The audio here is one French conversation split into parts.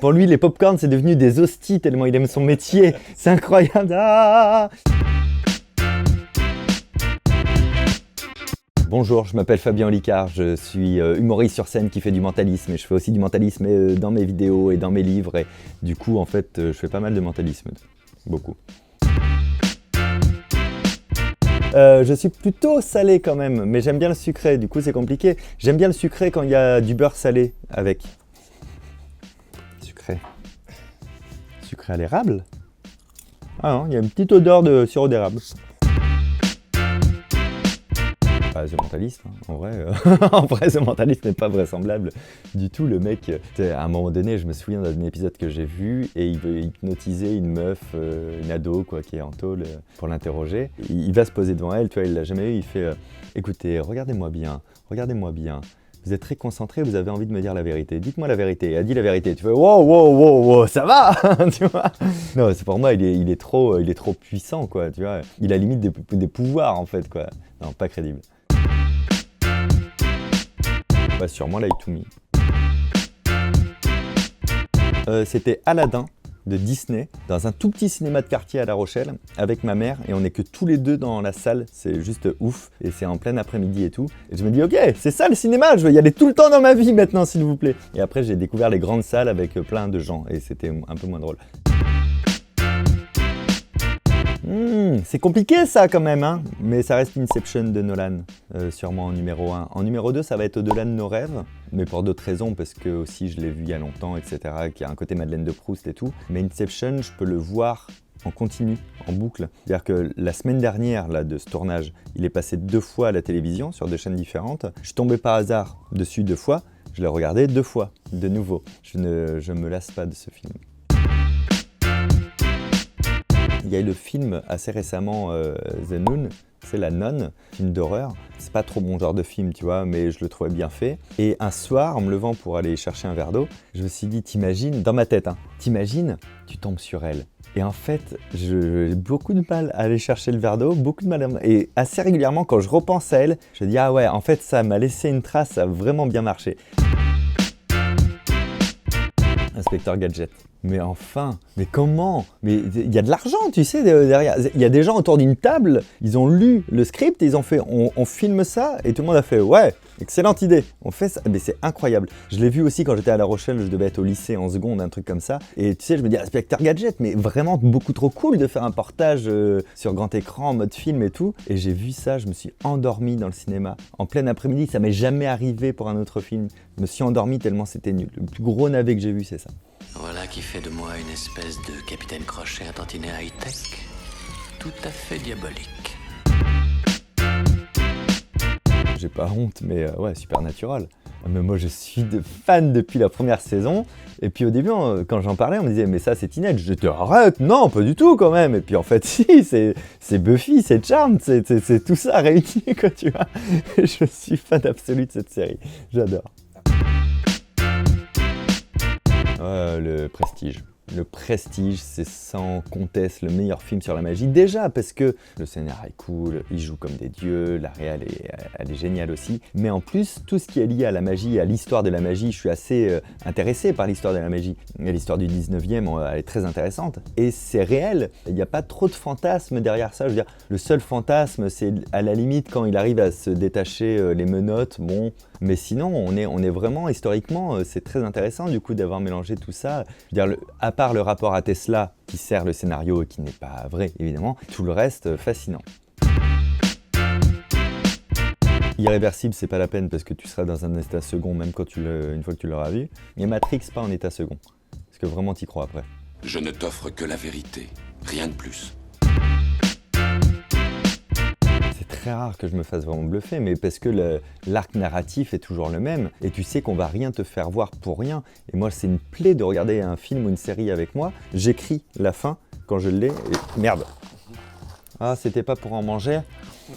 Pour lui, les pop-corns, c'est devenu des hosties tellement il aime son métier. C'est incroyable. Ah. Bonjour, je m'appelle Fabien Olicard, je suis humoriste sur scène qui fait du mentalisme et je fais aussi du mentalisme dans mes vidéos et dans mes livres et du coup en fait je fais pas mal de mentalisme, beaucoup. Je suis plutôt salé quand même, mais j'aime bien le sucré, du coup c'est compliqué. J'aime bien le sucré quand il y a du beurre salé avec. Sucré. Sucré à l'érable? Ah non, il y a une petite odeur de sirop d'érable. The Mentalist, hein. En vrai, The Mentalist n'est pas vraisemblable du tout. Le mec, à un moment donné, je me souviens d'un épisode que j'ai vu et il veut hypnotiser une meuf, une ado quoi, qui est en tôle pour l'interroger. Il va se poser devant elle, tu vois, il l'a jamais eu. Il fait écoutez, regardez-moi bien. Vous êtes très concentré, vous avez envie de me dire la vérité. Dites-moi la vérité. Elle dit la vérité. Tu fais wow, ça va, tu vois. Non, c'est pour moi, il est trop puissant, quoi. Tu vois, il a limite des pouvoirs en fait, quoi. Non, pas crédible. Bah, sûrement Lie to Me. C'était Aladdin de Disney dans un tout petit cinéma de quartier à La Rochelle avec ma mère et on n'est que tous les deux dans la salle, c'est juste ouf et c'est en plein après-midi et tout. Et je me dis ok, c'est ça le cinéma, je veux y aller tout le temps dans ma vie maintenant s'il vous plaît. Et après j'ai découvert les grandes salles avec plein de gens et c'était un peu moins drôle. C'est compliqué ça quand même, hein, mais ça reste Inception de Nolan, sûrement en numéro 1. En numéro 2, ça va être Au-delà de nos rêves, mais pour d'autres raisons, parce que aussi je l'ai vu il y a longtemps, etc., qui a un côté Madeleine de Proust et tout. Mais Inception, je peux le voir en continu, en boucle. C'est-à-dire que la semaine dernière là, de ce tournage, il est passé 2 fois à la télévision, sur 2 chaînes différentes. Je tombais par hasard dessus 2 fois, je l'ai regardé 2 fois, de nouveau. Je me lasse pas de ce film. Il y a eu le film assez récemment, The Nun, c'est La Nonne, film d'horreur. C'est pas trop mon genre de film, tu vois, mais je le trouvais bien fait. Et un soir, en me levant pour aller chercher un verre d'eau, je me suis dit, t'imagines, dans ma tête, hein, t'imagines, tu tombes sur elle. Et en fait, j'ai beaucoup de mal à aller chercher le verre d'eau, beaucoup de mal et assez régulièrement, quand je repense à elle, je me dis, ah ouais, en fait, ça m'a laissé une trace, ça a vraiment bien marché. Inspecteur Gadget. Mais enfin, mais comment? Mais il y a de l'argent, tu sais, derrière. Il y a des gens autour d'une table, ils ont lu le script et ils ont fait, on filme ça, et tout le monde a fait, ouais, excellente idée, on fait ça. Mais c'est incroyable. Je l'ai vu aussi quand j'étais à La Rochelle, je devais être au lycée en seconde, un truc comme ça. Et tu sais, je me dis, Inspecteur Gadget, mais vraiment beaucoup trop cool de faire un portage sur grand écran, en mode film et tout. Et j'ai vu ça, je me suis endormi dans le cinéma. En plein après-midi, ça m'est jamais arrivé pour un autre film. Je me suis endormi tellement c'était nul. Le plus gros navet que j'ai vu, c'est ça. Voilà qui fait de moi une espèce de capitaine Crochet à tantinet high-tech, tout à fait diabolique. J'ai pas honte, mais ouais, Supernatural. Mais moi, je suis fan depuis la première saison. Et puis au début, quand j'en parlais, on me disait, mais ça, c'est teenage. Je te arrête, non, pas du tout quand même. Et puis en fait, si, c'est Buffy, c'est Charmed, c'est tout ça réuni, quoi, tu vois. Je suis fan absolu de cette série. J'adore. Le Prestige. Le Prestige, c'est sans conteste le meilleur film sur la magie. Déjà parce que le scénario est cool, ils jouent comme des dieux, la réal elle est géniale aussi. Mais en plus, tout ce qui est lié à la magie, à l'histoire de la magie, je suis assez intéressé par l'histoire de la magie. L'histoire du 19e, elle est très intéressante. Et c'est réel, il n'y a pas trop de fantasmes derrière ça. Je veux dire, le seul fantasme, c'est à la limite quand il arrive à se détacher les menottes, bon... Mais sinon, on est vraiment, historiquement, c'est très intéressant du coup d'avoir mélangé tout ça. Je veux dire, à part le rapport à Tesla qui sert le scénario et qui n'est pas vrai évidemment, tout le reste fascinant. Irréversible, c'est pas la peine parce que tu seras dans un état second même quand une fois que tu l'auras vu. Et Matrix, pas en état second. Parce que vraiment t'y crois après. Je ne t'offre que la vérité, rien de plus. C'est très rare que je me fasse vraiment bluffer, mais parce que l'arc narratif est toujours le même, et tu sais qu'on va rien te faire voir pour rien. Et moi, c'est une plaie de regarder un film ou une série avec moi. J'écris la fin quand je l'ai, et merde. Ah, c'était pas pour en manger.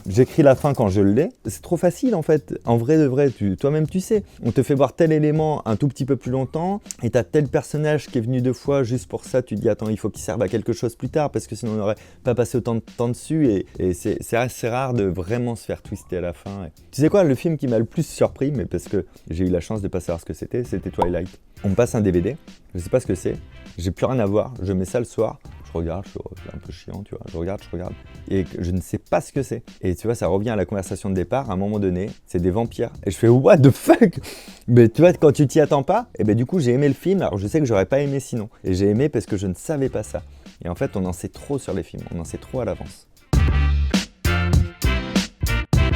J'écris la fin quand je l'ai. C'est trop facile en fait. En vrai de vrai, toi-même tu sais. On te fait voir tel élément un tout petit peu plus longtemps et t'as tel personnage qui est venu 2 fois juste pour ça. Tu te dis attends, il faut qu'il serve à quelque chose plus tard parce que sinon on n'aurait pas passé autant de temps dessus. Et c'est assez rare de vraiment se faire twister à la fin. Tu sais quoi, le film qui m'a le plus surpris, mais parce que j'ai eu la chance de pas savoir ce que c'était Twilight. On me passe un DVD, je sais pas ce que c'est, j'ai plus rien à voir, je mets ça le soir, je regarde, c'est un peu chiant, tu vois, je regarde, et je ne sais pas ce que c'est. Et tu vois, ça revient à la conversation de départ, à un moment donné, c'est des vampires. Et je fais, what the fuck? Mais tu vois, quand tu t'y attends pas, et ben du coup, j'ai aimé le film, alors je sais que j'aurais pas aimé sinon. Et j'ai aimé parce que je ne savais pas ça. Et en fait, on en sait trop sur les films, on en sait trop à l'avance.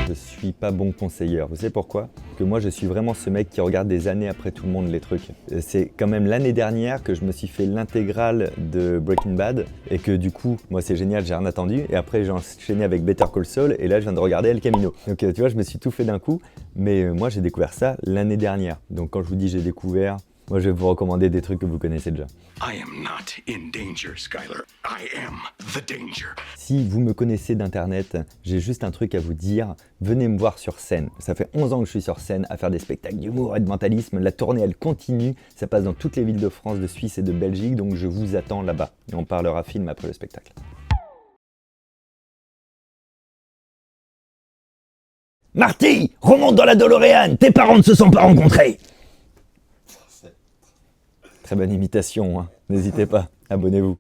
Je suis pas bon conseilleur. Vous savez pourquoi? Parce que moi, je suis vraiment ce mec qui regarde des années après tout le monde les trucs. C'est quand même l'année dernière que je me suis fait l'intégrale de Breaking Bad et que du coup, moi, c'est génial, j'ai rien attendu. Et après, j'ai enchaîné avec Better Call Saul et là, je viens de regarder El Camino. Donc, tu vois, je me suis tout fait d'un coup. Mais moi, j'ai découvert ça l'année dernière. Donc, quand je vous dis j'ai découvert, moi, je vais vous recommander des trucs que vous connaissez déjà. I am not in danger, Skyler. I am the danger. Si vous me connaissez d'internet, j'ai juste un truc à vous dire. Venez me voir sur scène. Ça fait 11 ans que je suis sur scène à faire des spectacles d'humour et de mentalisme. La tournée, elle continue. Ça passe dans toutes les villes de France, de Suisse et de Belgique. Donc je vous attends là-bas. Et on parlera film après le spectacle. Marty, remonte dans la DeLorean. Tes parents ne se sont pas rencontrés. Très bonne imitation, hein. N'hésitez pas, abonnez-vous.